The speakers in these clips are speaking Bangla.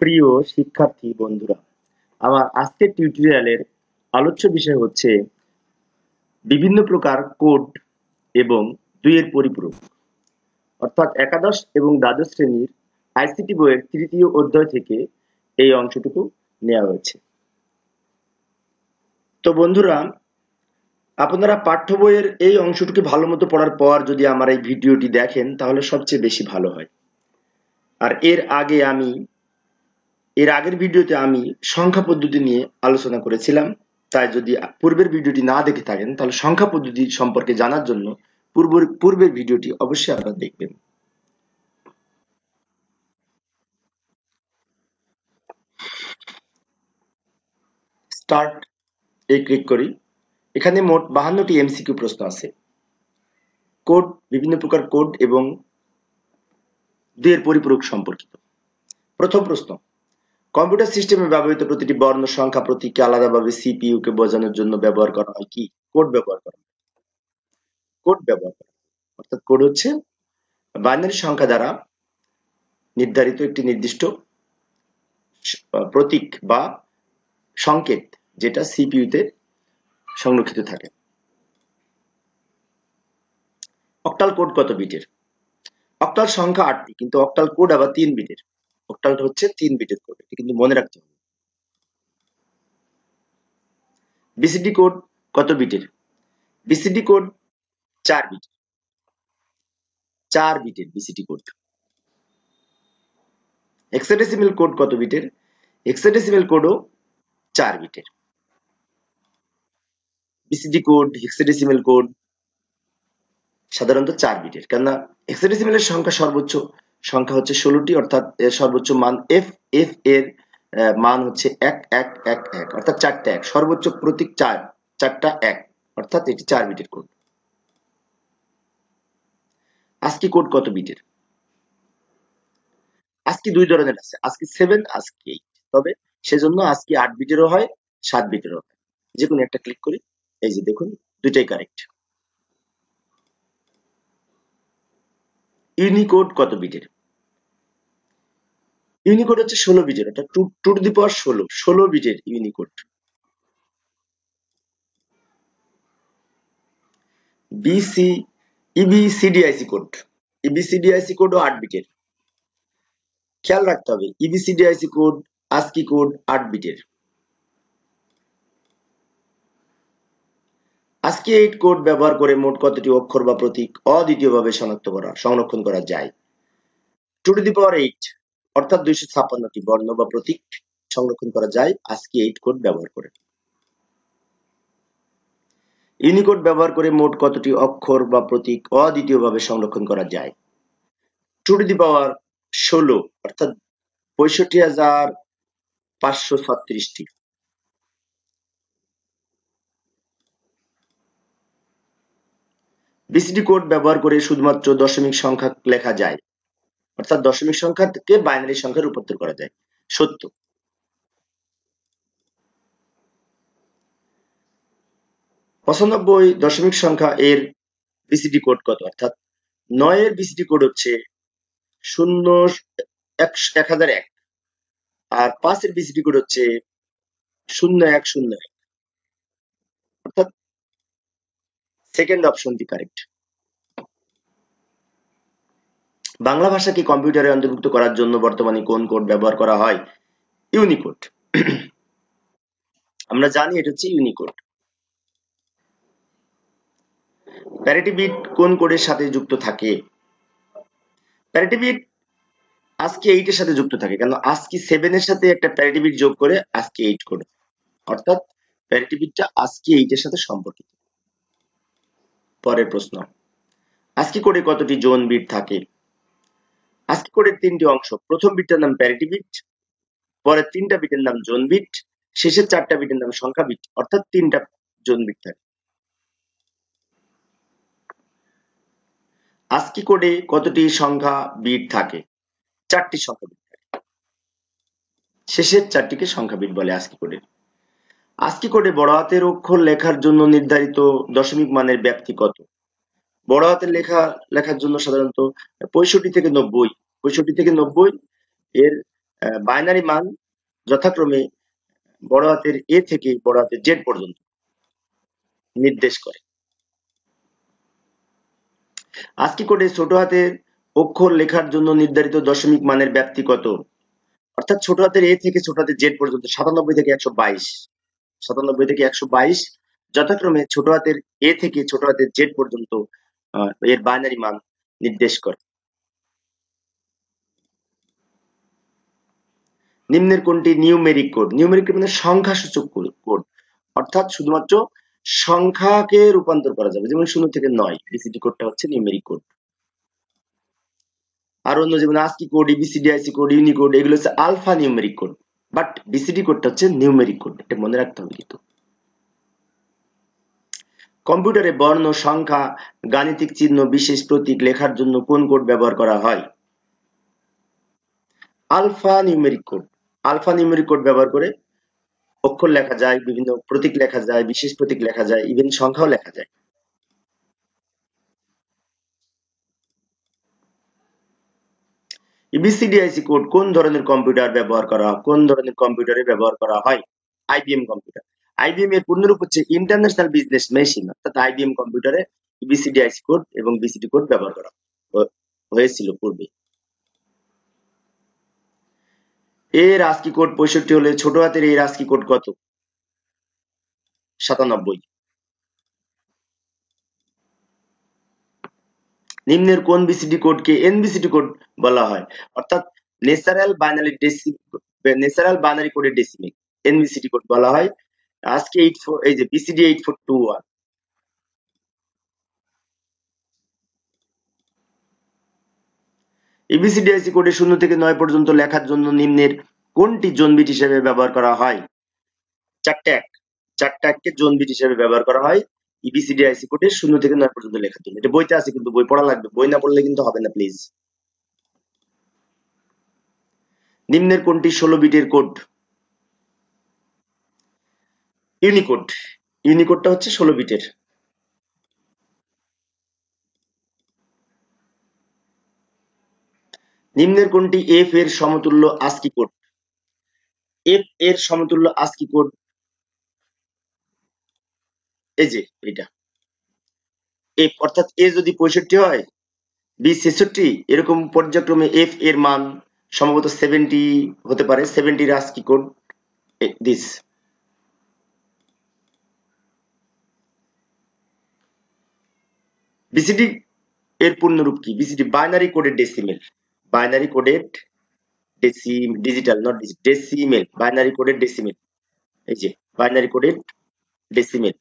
প্রিয় শিক্ষার্থী বন্ধুরা, আমার আজকের টিউটোরিয়ালের আলোচ্য বিষয় হচ্ছে বিভিন্ন প্রকার কোড এবং দুইয়ের পরিপূরক, অর্থাৎ একাদশ এবং দ্বাদশ শ্রেণীর আইসিটি বইয়ের তৃতীয় অধ্যায় থেকে এই অংশটুকু নেওয়া হয়েছে। তো বন্ধুরা, আপনারা পাঠ্য বইয়ের এই অংশটুকু ভালো মতো পড়ার পর যদি আমার এই ভিডিওটি দেখেন তাহলে সবচেয়ে বেশি ভালো হয়। আর এর আগের ভিডিওতে আমি সংখ্যা পদ্ধতি নিয়ে আলোচনা করেছিলাম, তাই যদি পূর্বের ভিডিওটি না দেখে থাকেন তাহলে সংখ্যা পদ্ধতি সম্পর্কে জানার জন্য পূর্বের ভিডিওটি অবশ্যই আপনারা দেখবেন। স্টার্ট এ ক্লিক করি। এখানে মোট 52টি এমসিকিউ প্রশ্ন আছে। কোড, বিভিন্ন প্রকার কোড এবং দুইয়ের পরিপূরক সম্পর্কিত। প্রথম প্রশ্ন, কম্পিউটার সিস্টেমে ব্যবহৃত প্রতিটি বর্ণ সংখ্যা প্রতীককে আলাদাভাবে সিপিইউ কে বোঝানোর জন্য ব্যবহার করা হয় কি? কোড ব্যবহার করা হয়। কোড ব্যবহার করা হয়। অর্থাৎ কোড হচ্ছে বাইনারি সংখ্যা দ্বারা নির্ধারিত একটি নির্দিষ্ট প্রতীক বা সংকেত, যেটা সিপিইউ তে সংরক্ষিত থাকে। অক্টাল কোড কত বিটের? অক্টাল সংখ্যা 8টি, কিন্তু অক্টাল কোড আবার 3 বিটের। অক্টাল হচ্ছে 3 বিটের কোড, এটা কিন্তু মনে রাখতে হবে। বিসিডি কোড কত বিটের? বিসিডি কোড 4 বিটের। 4 বিটের বিসিডি কোড। হেক্সাডেসিমাল কোড কত বিটের? হেক্সাডেসিমাল কোডও 4 বিটের। বিসিডি কোড, হেক্সাডেসিমাল কোড সাধারণত 4 বিটের, কেননা হেক্সাডেসিমালের সর্বোচ্চ সংখ্যা হচ্ছে 16টি, অর্থাৎ এর সর্বোচ্চ মান এফ এর মান হচ্ছে 1111, অর্থাৎ 4টা 1, সর্বোচ্চ প্রতীক 4টা 1, অর্থাৎ এটি 4 বিটের কোড। ASCII কোড কত বিটের? ASCII দুই ধরনের আছে, ASCII 7, ASCII 8, তবে সেজন্য ASCII 8 বিটেরও হয়, 7 বিটেরও হয়। যে কোনো একটা ক্লিক করি, এই যে দেখুন দুইটাই কারেক্ট। ইউনিকোড কত বিটের? ইউনিকোড হচ্ছে 16 বিটের, অর্থাৎ 2 টু দি পাওয়ার 16 বিটের ইউনিকোড। ইবিসিডিআইসি কোড, ইবিসিডিআইসি কোডও 8 বিটের। খেয়াল রাখতে হবে, ইবিসিডিআইসি কোড, ASCII কোড 8 বিটের। ASCII 8 কোড ব্যবহার করে মোট কতটি অক্ষর বা প্রতীক অদ্বিতীয়ভাবে সংরক্ষণ করা যায়? 2 টু দি পাওয়ার 8, অর্থাৎ 256টি বর্ণ বা প্রতীক সংরক্ষণ করা যায় ASCII 8 কোড ব্যবহার করে। ইউনিকোড ব্যবহার করে মোট কতটি অক্ষর বা প্রতীক অদ্বিতীয়ভাবে সংরক্ষণ করা যায়? 2 টু দি পাওয়ার 16, অর্থাৎ 65,536টি। বিসিডি কোড ব্যবহার করে শুধুমাত্র দশমিক সংখ্যা লেখা যায়, অর্থাৎ দশমিক সংখ্যাকে বাইনারি সংখ্যায় রূপান্তর করা যায়। সত্য। 95 দশমিক সংখ্যা এর বিসিডি কোড কত? অর্থাৎ 9 এর বিসিডি কোড হচ্ছে 1001, আর 5 এর বিসিডি কোড হচ্ছে 0101, অর্থাৎ সেকেন্ড অপশনটি কারেক্ট। বাংলা ভাষাকে কম্পিউটারে অন্তর্ভুক্ত করার জন্য বর্তমানে কোন কোড ব্যবহার করা হয়? ইউনিকোড। আমরা জানি এটা হচ্ছে ইউনিকোড। প্যারিটি বিট কোন কোডের সাথে যুক্ত থাকে? প্যারিটি বিট ASCII 8 এর সাথে যুক্ত থাকে, কারণ ASCII 7 এর সাথে একটা প্যারিটি বিট যোগ করে ASCII 8 কোড, অর্থাৎ প্যারিটি বিটটা ASCII 8 এর সাথে সম্পর্কিত। পরের প্রশ্ন, ASCII কোডে কতটি জোন বিট থাকে? ASCII কোডের 3টি অংশ, প্রথম বিটটার নাম প্যারিটি বিট, পরের 3টা বিটের নাম জোন বিট, শেষের 4টা বিটের নাম সংখ্যা বিট, অর্থাৎ 3টা জোন বিট থাকে। ASCII কোডে কতটি সংখ্যা বিট থাকে? 4টি সংখ্যা বিট থাকে। শেষের 4টিকে সংখ্যা বিট বলে ASCII কোডে। ASCII কোডে বড় হাতের অক্ষর লেখার জন্য নির্ধারিত দশমিক মানের ব্যাপ্তি কত? বড় হাতের লেখার জন্য সাধারণত 65 থেকে 90, এর বাইনারি মান যথাক্রমে বড় হাতের এ থেকে বড় হাতের জেড পর্যন্ত নির্দেশ করে। ASCII কোডে ছোট হাতের অক্ষর লেখার জন্য নির্ধারিত দশমিক মানের ব্যাপ্তি কত? অর্থাৎ ছোট হাতের এ থেকে ছোট হাতের জেড পর্যন্ত 97 থেকে 122, 97 থেকে 122 যথাক্রমে ছোট হাতের এ থেকে ছোট হাতের জেড পর্যন্ত এর বাইনারি মান নির্দেশ করে। নিম্নের কোনটি নিউমেরিক কোড? নিউমেরিক কোড মানে সংখ্যাসূচক কোড, অর্থাৎ শুধুমাত্র সংখ্যাকে রূপান্তর করা যাবে, যেমন 0 থেকে 9। বিসিডি কোডটা হচ্ছে নিউমেরিক কোড। আর অন্য যেমন ASCII code, ABCD, IC code, unicode এগুলো হচ্ছে alpha numeric code, but BCD কোডটা হচ্ছে নিউমেরিক কোড, এটা মনে রাখতে হবে কিন্তু। কম্পিউটারে বর্ণ, সংখ্যা, গাণিতিক চিহ্ন, বিশেষ প্রতীক লেখার জন্য কোন কোড ব্যবহার করা হয়? Alpha numeric code. Alpha numeric code ব্যবহার করে অক্ষর লেখা যায়, বিভিন্ন প্রতীক লেখা যায়, বিশেষ প্রতীক লেখা যায়, ইভেন সংখ্যাও লেখা যায়। এবিসিডিআইসি কোড কোন ধরনের কম্পিউটারে ব্যবহার করা হয়? IBM computer. আইবিএম এর পূর্ণরূপ হচ্ছে ইন্টারন্যাশনাল বিজনেস মেশিন, অর্থাৎ আইবিএম কম্পিউটারে এবিসিডিআইসি কোড এবং বিসিডি কোড ব্যবহার করা হয়েছিল পূর্বে। এর ASCII কোড 65 হলে ছোট হাতের এর ASCII কোড কত? 97। নিম্নের কোন বিসিডি কোডকে এনবিসিডি কোড বলা হয়? অর্থাৎ ন্যাচারাল বাইনারি কোডের ডেসিমেল এনবিসিডি কোড বলা হয়। আজকে এই যে বিসিডি 8421। এবিসিডিআইসি কোডে 0 থেকে 9 পর্যন্ত লেখার জন্য নিম্নের কোনটি জোন বিট হিসেবে ব্যবহার করা হয়? চারটে এককে জোন বিট হিসেবে ব্যবহার করা হয় ইবিসিডিআইসি কোডে 0 থেকে 9 পর্যন্ত লেখার জন্য। এটা বইতে আছে, কিন্তু বই পড়া লাগবে, বই না পড়লে কিন্তু হবে না প্লিজ। নিম্নের কোনটি 16 বিটের কোড? ইউনিকোড। ইউনিকোডটা হচ্ছে 16 বিটের। নিম্নের কোনটি এফ এর সমতুল্য ASCII কোড? এফ এর সমতুল্য ASCII কোড এই যে এটা। এফ অর্থাৎ এ যদি 65 হয়, বি 66, এরকম পর্যায়ক্রমে এফ এর মান সম্ভবত 70 হতে পারে। 70 এর ASCII কোড দিস। বিসিডি এর পূর্ণরূপ কি? BCD binary coded decimal. Binary coded digital, not decimal, binary coded decimal. এই যে বাইনারি কোডেড ডেসিমেল।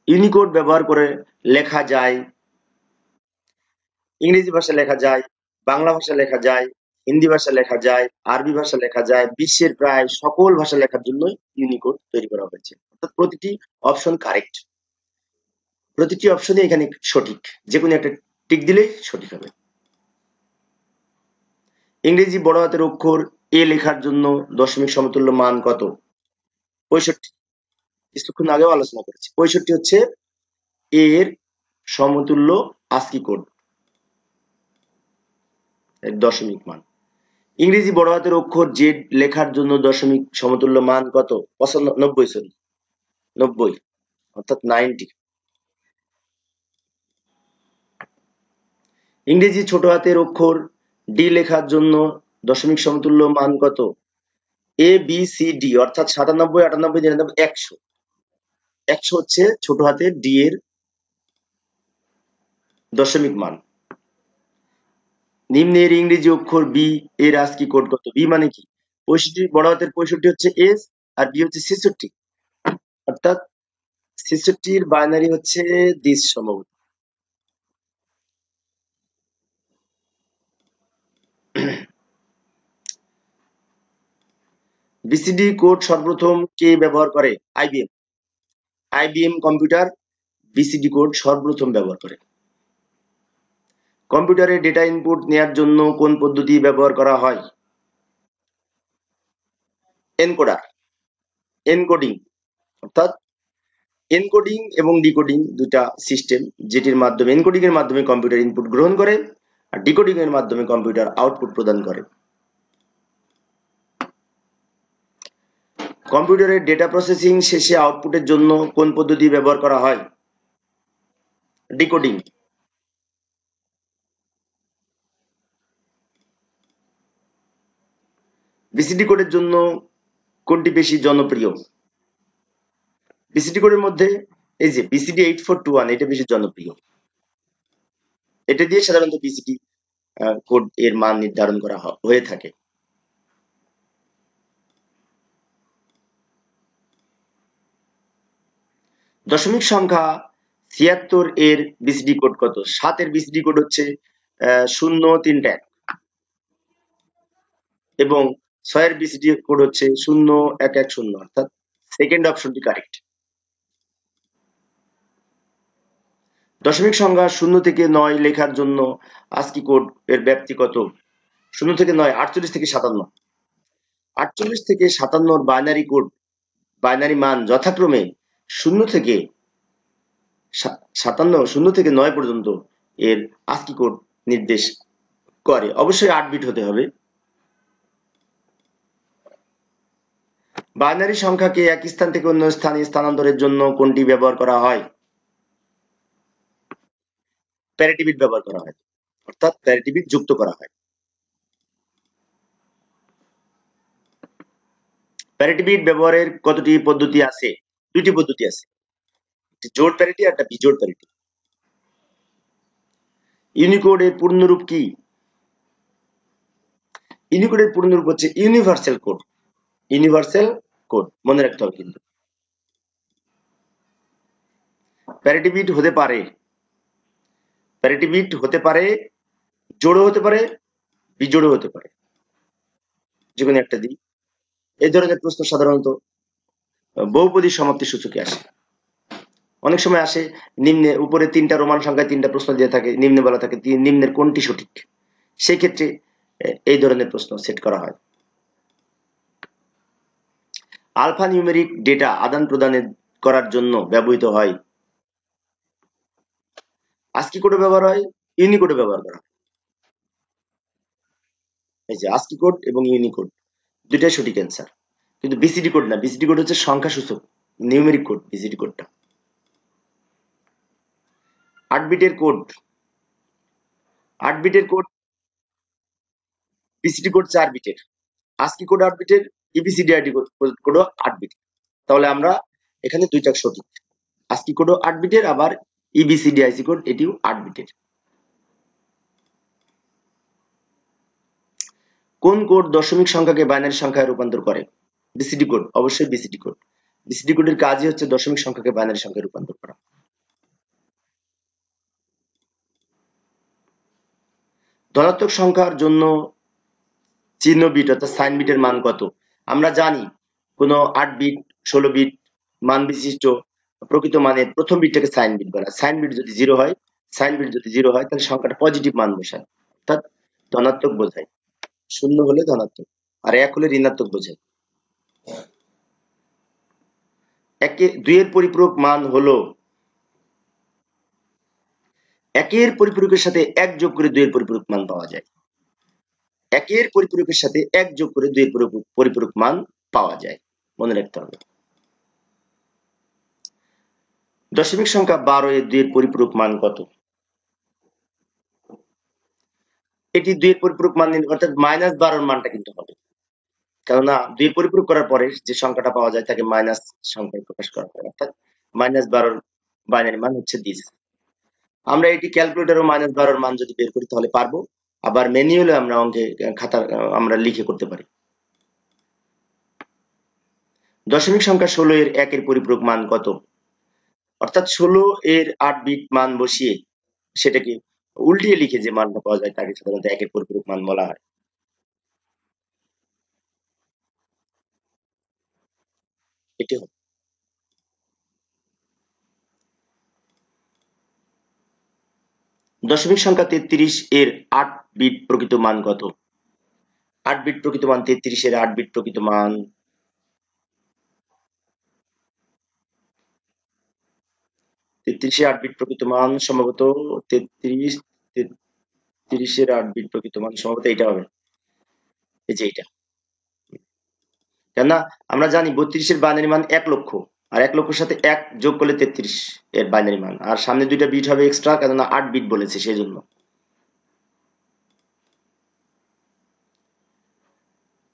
ইউনিকোড ব্যবহার করে লেখা যায়, ইংরেজি ভাষা লেখা যায়, বাংলা ভাষা লেখা যায়, হিন্দি ভাষা লেখা যায়, আরবি ভাষা লেখা যায়, বিশ্বের প্রায় সকল ভাষা লেখার জন্য ইউনিকোড তৈরি করা হয়েছে। অর্থাৎ প্রতিটি অপশন কারেক্ট, প্রতিটি অপশনই এখানে সঠিক, যে কোনো একটা টিক দিলেই সঠিক হবে। ইংরেজি বড় হাতের অক্ষর এ লেখার জন্য দশমিক সমতুল্য মান কত? 65। কিছুক্ষণ আগেও আলোচনা করেছি। 65 হচ্ছে এ এর সমতুল্য ASCII কোড এর দশমিক মান। ইংরেজি বড় হাতের অক্ষর জেড লেখার জন্য দশমিক সমতুল্য মান কত? 90, সরি 90, অর্থাৎ 90। ইংরেজি ছোট হাতের অক্ষর ডি লেখার জন্য দশমিক সমতুল্য মান কত? এ বি সি ডি, অর্থাৎ 97, 98, 99, 100। 100 হচ্ছে ছোট হাতের ডি এর দশমিক মান। নিম্নের ইংরেজি অক্ষর বি এর ASCII কোড কত? বি মানে কি? 65, বড় হাতের 65 হচ্ছে এস, আর বি হচ্ছে 66, অর্থাৎ 66 এর বাইনারি হচ্ছে দিস সম্ভবত। বিসিডি কোড সর্বপ্রথম কে ব্যবহার করে? IBM. IBM computer BCD code সর্বপ্রথম ব্যবহার করে। কম্পিউটারে ডেটা ইনপুট নেয়ার জন্য কোন পদ্ধতি ব্যবহার করা হয়? এনকোডার, এনকোডিং, অর্থাৎ এনকোডিং এবং ডিকোডিং দুটা সিস্টেম, যেটির মাধ্যমে এনকোডিং এর মাধ্যমে কম্পিউটার ইনপুট গ্রহণ করে, আর ডিকোডিং এর মাধ্যমে কম্পিউটার আউটপুট প্রদান করে। কম্পিউটারের ডেটা প্রসেসিং শেষে আউটপুটের জন্য কোন পদ্ধতি ব্যবহার করা হয়? ডিকোডিং। বিসিডি কোডের জন্য কোনটি বেশি জনপ্রিয়? বিসিডি কোডের মধ্যে এই যে বিসিডি 8421 এটা বেশি জনপ্রিয়। এটা দিয়ে সাধারণত বিসিডি কোড এর মান নির্ধারণ করা হয়ে থাকে। দশমিক সংখ্যা 76 এর বিসিডি কোড কত? 7 এর বিসিডি কোড হচ্ছে 031 এবং 6 এর বিসিডি কোড হচ্ছে 0110, অর্থাৎ সেকেন্ড অপশনটি কারেক্ট। দশমিক সংখ্যা 0 থেকে 9 লেখার জন্য আস্কি কোড এর ব্যাপ্তি কত? 0 থেকে 9 48 থেকে 57। 48 থেকে 57 বাইনারি কোড বাইনারি মান যথাক্রমে 0 থেকে 57, 0 থেকে 9 পর্যন্ত এর আস্কি কোড নির্দেশ করে। অবশ্যই 8 বিট হতে হবে। বাইনারি সংখ্যাকে এক স্থান থেকে অন্য স্থানে স্থানান্তরের জন্য কোনটি ব্যবহার করা হয়? প্যারিটি বিট ব্যবহার করা হয়, অর্থাৎ প্যারিটি বিট যুক্ত করা হয়। প্যারিটি বিট ব্যবহারের কতটি পদ্ধতি আছে? দুটি পদ্ধতি আছে, জোড় প্যারিটি আর একটা বিজোড় প্যারিটি। ইউনিকোড এর পূর্ণরূপ কি? ইউনিকোডের পূর্ণরূপ হচ্ছে ইউনিভার্সাল কোড। ইউনিভার্সাল কোড মনে রাখতে হবে কিন্তু। প্যারিটি বিট হতে পারে, প্যারিটি বিট হতে পারে জোড়ও হতে পারে বিজোড়ও হতে পারে, যেকোনো একটা দিই। এই ধরনের প্রশ্ন সাধারণত বহুপদী সমাপ্তি সূচকে আসে। অনেক সময় আসে নিম্নে উপরে 3টা রোমান সংখ্যায় 3টা প্রশ্ন দিয়ে থাকে, নিম্নে বলা থাকে নিম্নের কোনটি সঠিক। সেই ক্ষেত্রে এই ধরনের প্রশ্ন সেট করা হয়। আলফা নিউমেরিক ডেটা আদান প্রদান করার জন্য ব্যবহৃত হয়। আস্কি কোডও ব্যবহার হয়, ইউনিকোডও ব্যবহার করা হয়। এই যে আস্কি কোড এবং ইউনিকোড দুইটাই সঠিক অ্যান্সার, কিন্তু বিসিডি কোড না। বিসিডি কোড হচ্ছে সংখ্যা সূচক, নিউমেরিক কোড বিসিডি কোডটা। 8 বিটের কোড, 8 বিটের কোড, বিসিডি কোড 4 বিটের, আস্কি কোড 8 বিটের, ইবিসিডি কোডও 8 বিটের। তাহলে আমরা এখানে দুইটা সঠিক, আস্কি কোডও 8 বিটের, আবার ইবিসিডিআইসি কোড এটিও 8 বিটের। কোন কোড দশমিক সংখ্যাকে বাইনারি সংখ্যায় রূপান্তর করে? বিসিডি কোড, অবশ্যই বিসিডি কোড। বিসিডি কোডের কাজই হচ্ছে দশমিক সংখ্যাকে বাইনারি সংখ্যায় রূপান্তর করা। ধনাত্মক সংখ্যার জন্য চিহ্ন বিট অর্থাৎ সাইন বিটের মান কত? আমরা জানি কোনো 8 বিট 16 বিট মান বিশিষ্ট প্রকৃত মানের প্রথম বিটটাকে সাইন বিট বলা। সাইন বিট যদি 0 হয়, সাইন বিট যদি 0 হয় তাহলে সংখ্যাটা পজিটিভ মান বসায়, অর্থাৎ ধনাত্মক বোঝায়। 0 হলে ধনাত্মক আর 1 হলে ঋণাত্মক বোঝায়। 2 এর পরিপূরক মান হলো 1 এর পরিপূরকের সাথে 1 যোগ করে 2 এর পরিপূরক মান পাওয়া যায়। 1 এর পরিপূরকের সাথে 1 যোগ করে 2 এর পরিপূরক মান পাওয়া যায়, মনে রাখতে হবে। দশমিক সংখ্যা 12 এর 2 এর পরিপূরক মান কত? এটি 2 এর পরিপূরক মান অর্থাৎ -12 এর মানটা কিন্তু হবে, কেননা 2 এর পরিপূরক করার পরে যে সংখ্যাটা পাওয়া যায় তাকে মাইনাস সংখ্যায় প্রকাশ করা হয়, অর্থাৎ -12 এর বাইনারি মান হচ্ছে দিস। আমরা এটি ক্যালকুলেটরে -12 এর মান যদি বের করি তাহলে পারবো, আবার ম্যানুয়ালি আমরা অঙ্কে খাতা আমরা লিখে করতে পারি। দশমিক সংখ্যা 16 এর 1 এর পরিপূরক মান কত? অর্থাৎ 16 এর 8 বিট মান বসিয়ে সেটাকে উল্টিয়ে লিখে যে মানটা পাওয়া যায় তাকে সাধারণত 1 এর পরিপূরক মান বলা হয়। এটি হবে। দশমিক সংখ্যা 33 এর 8 বিট প্রকৃত মান কত? 8 বিট প্রকৃত মান 33 এর 8 বিট প্রকৃত মান 33 এর 8 বিট প্রকৃত মান সম্ভবত 33 32-এর 8 বিট প্রকৃত মান সম্ভবত এইটা হবে, এই যে এইটা। কেননা আমরা জানি 32-এর বাইনারি মান 1 লক্ষ, আর 1 লক্ষের সাথে 1 যোগ করলে 33 এর বাইনারি মান, আর সামনে দুইটা বিট হবে এক্সট্রা, কেননা 8 বিট বলেছে সেই জন্য।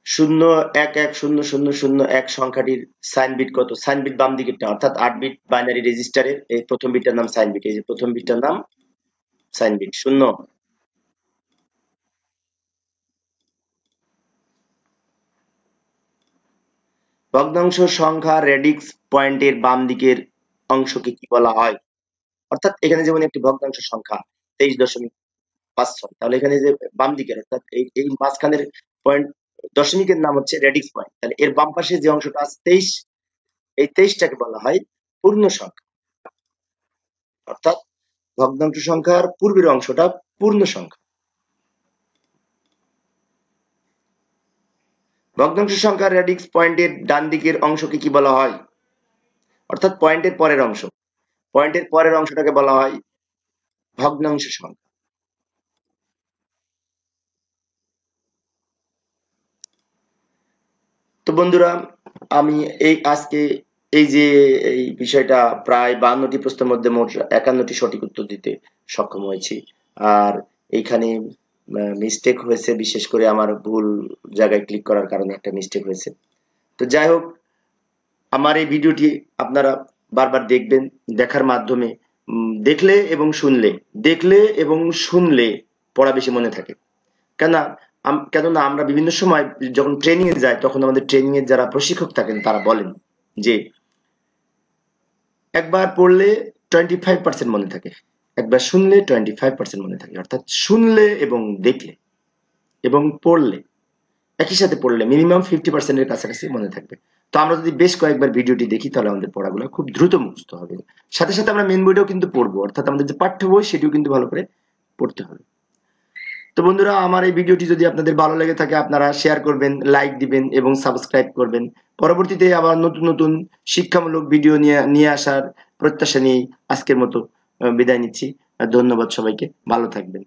0110001 সংখ্যাটির সাইন বিট কত? সাইন বিট বাম দিকেরটা, অর্থাৎ 8 বিট বাইনারি রেজিস্টারের এই প্রথম বিটটার নাম সাইন বিট। এই যে প্রথম বিটটার নাম সাইন বিট 0। ভগ্নাংশ সংখ্যা রেডিক্স পয়েন্টের বাম দিকের অংশকে কি বলা হয়? অর্থাৎ এখানে যেমন একটি ভগ্নাংশ সংখ্যা 23.56, তাহলে এখানে যে বাম দিকের, অর্থাৎ এই মাঝখানের পয়েন্ট দশমিকের নাম হচ্ছে রেডিক্স পয়েন্ট, তাহলে এর বাম পাশে যে অংশটা আছে 23, এই 23টাকে বলা হয় পূর্ণ সংখ্যা, অর্থাৎ ভগ্নাংশ সংখ্যার পূর্বের অংশটা পূর্ণ সংখ্যা। ভগ্নাংশ সংখ্যার রেডিক্স পয়েন্টের ডান দিকের অংশকে কি বলা হয়? অর্থাৎ পয়েন্টের পরের অংশ, পয়েন্টের পরের অংশটাকে বলা হয় ভগ্নাংশ সংখ্যা। তো বন্ধুরা, আমি আজকে এই যে এই বিষয়টা প্রায় 52টি প্রশ্নের মধ্যে মোট 51টি সঠিক উত্তর দিতে সক্ষম হয়েছি। আর এইখানে মিস্টেক হয়েছে, বিশেষ করে আমার ভুল জায়গায় ক্লিক করার কারণে একটা মিস্টেক হয়েছে। তো যাই হোক, আমার এই ভিডিওটি আপনারা বারবার দেখবেন, দেখার মাধ্যমে দেখলে এবং শুনলে পড়া বেশি মনে থাকে। কেননা আমরা বিভিন্ন সময় যখন ট্রেনিং এ যাই, তখন আমাদের ট্রেনিং এর যারা প্রশিক্ষক থাকেন তারা বলেন যে একবার পড়লে 25% মনে থাকে, একবার শুনলে 25% মনে থাকে। অর্থাৎ শুনলে এবং দেখলে এবং পড়লে, একই সাথে পড়লে মিনিমাম 50% এর কাছাকাছি মনে থাকবে। তো আমরা যদি বেশ কয়েকবার ভিডিওটি দেখি, তাহলে আমাদের পড়াগুলো খুব দ্রুত মুখস্থ হবে। সাথে সাথে আমরা মেন বইটাও কিন্তু পড়বো, অর্থাৎ আমাদের যে পাঠ্য বই সেটিও কিন্তু ভালো করে পড়তে হবে। তো বন্ধুরা, আমার এই ভিডিওটি যদি আপনাদের ভালো লেগে থাকে, আপনারা শেয়ার করবেন, লাইক দিবেন এবং সাবস্ক্রাইব করবেন। পরবর্তীতে আবার নতুন নতুন শিক্ষামূলক ভিডিও নিয়ে আসার প্রত্যাশা নিয়ে আজকের মতো বিদায় নিচ্ছি। ধন্যবাদ সবাইকে, ভালো থাকবেন।